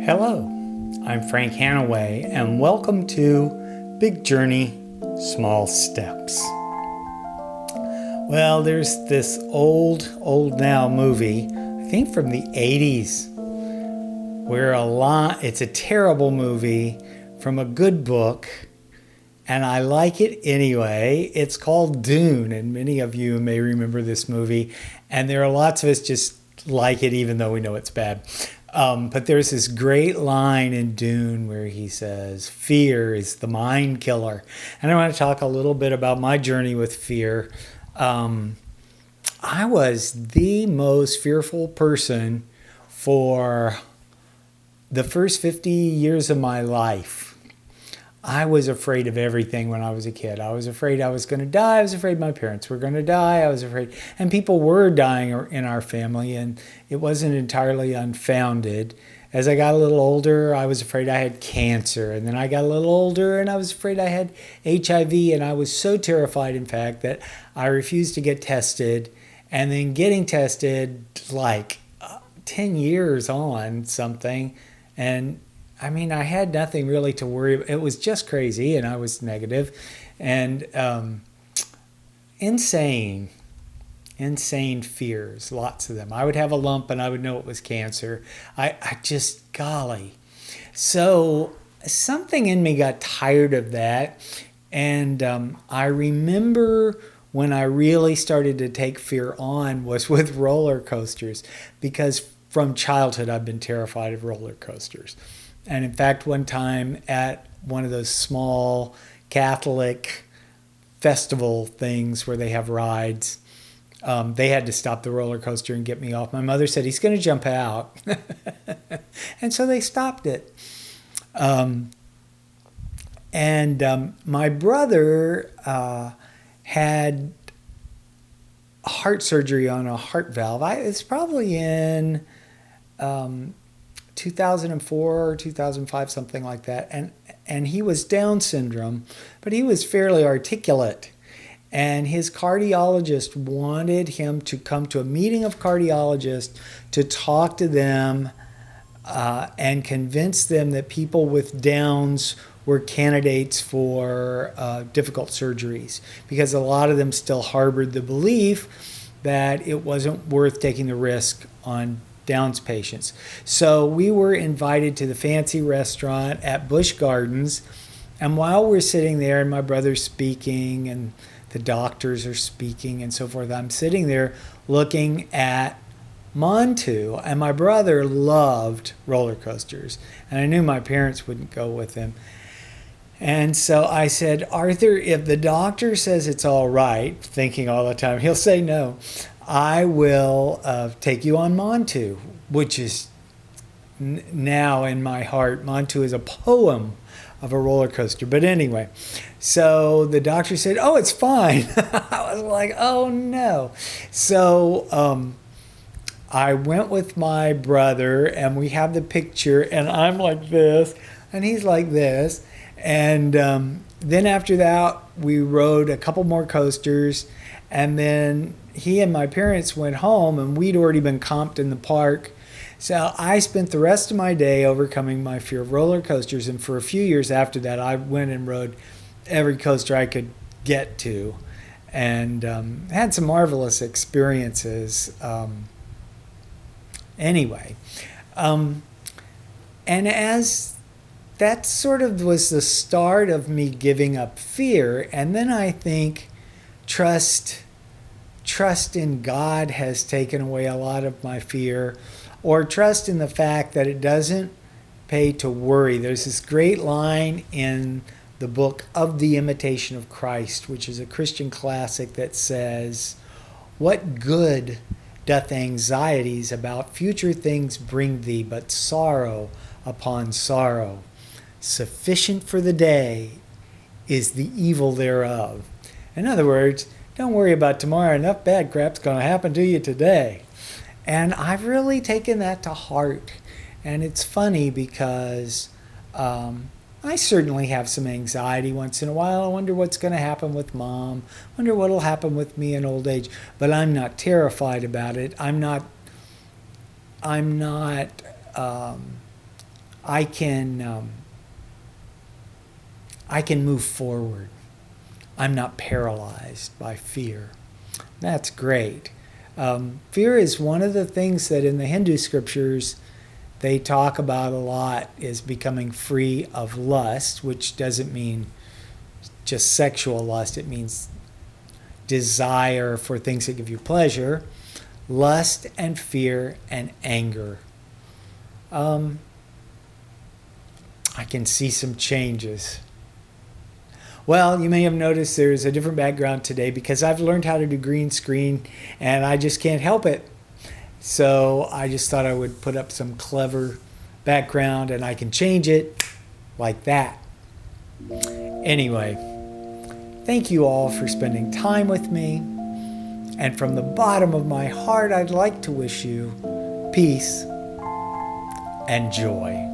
Hello, I'm Frank Hannaway, and welcome to Big Journey, Small Steps. Well, there's this old now movie, I think from the 80s, where it's a terrible movie from a good book, and I like it anyway. It's called Dune, and many of you may remember this movie, and there are lots of us just like it even though we know it's bad. But there's this great line in Dune where he says, fear is the mind killer. And I want to talk a little bit about my journey with fear. I was the most fearful person for the first 50 years of my life. I was afraid of everything when I was a kid. I was afraid I was going to die. I was afraid my parents were going to die. I was afraid, and people were dying in our family, and it wasn't entirely unfounded. As I got a little older, I was afraid I had cancer, and then I got a little older, and I was afraid I had HIV, and I was so terrified, in fact, that I refused to get tested, and then getting tested like 10 years on something, and I mean, I had nothing really to worry about. It was just crazy, and I was negative, and insane fears, lots of them. I would have a lump, and I would know it was cancer. I just, golly. So something in me got tired of that, and I remember when I really started to take fear on was with roller coasters, because from childhood I've been terrified of roller coasters. And in fact, one time at one of those small Catholic festival things where they have rides, they had to stop the roller coaster and get me off. My mother said, he's going to jump out. And so they stopped it. My brother had heart surgery on a heart valve. It's probably in 2004 or 2005, something like that. And he was Down syndrome, but he was fairly articulate. And his cardiologist wanted him to come to a meeting of cardiologists to talk to them and convince them that people with Downs were candidates for difficult surgeries, because a lot of them still harbored the belief that it wasn't worth taking the risk on Downs patients. So we were invited to the fancy restaurant at Busch Gardens, and while we're sitting there and my brother's speaking and the doctors are speaking and so forth, I'm sitting there looking at Montu, and my brother loved roller coasters, and I knew my parents wouldn't go with him. And so I said, Arthur, if the doctor says it's all right, thinking all the time, he'll say no, I will take you on Montu, which is now in my heart. Montu is a poem of a roller coaster. But anyway, so the doctor said, oh, it's fine. I was like, oh, no. So I went with my brother, and we have the picture, and I'm like this, and he's like this. And then after that, we rode a couple more coasters, and then he and my parents went home, and we'd already been comped in the park. So I spent the rest of my day overcoming my fear of roller coasters, and for a few years after that, I went and rode every coaster I could get to, and had some marvelous experiences. Anyway, and as that sort of was the start of me giving up fear, and then I think trust in God has taken away a lot of my fear, or trust in the fact that it doesn't pay to worry. There's this great line in the book Of the Imitation of Christ, which is a Christian classic, that says, what good doth anxieties about future things bring thee, but sorrow upon sorrow? Sufficient for the day is the evil thereof. In other words, don't worry about tomorrow. Enough bad crap's going to happen to you today. And I've really taken that to heart. And it's funny because I certainly have some anxiety once in a while. I wonder what's going to happen with Mom. I wonder what will happen with me in old age. But I'm not terrified about it. I'm not I'm not, I can move forward. I'm not paralyzed by fear. That's great. Fear is one of the things that in the Hindu scriptures they talk about a lot, is becoming free of lust, which doesn't mean just sexual lust. It means desire for things that give you pleasure, lust and fear and anger. I can see some changes. Well, you may have noticed there's a different background today because I've learned how to do green screen and I just can't help it. So I just thought I would put up some clever background and I can change it like that. Anyway, thank you all for spending time with me. And from the bottom of my heart, I'd like to wish you peace and joy.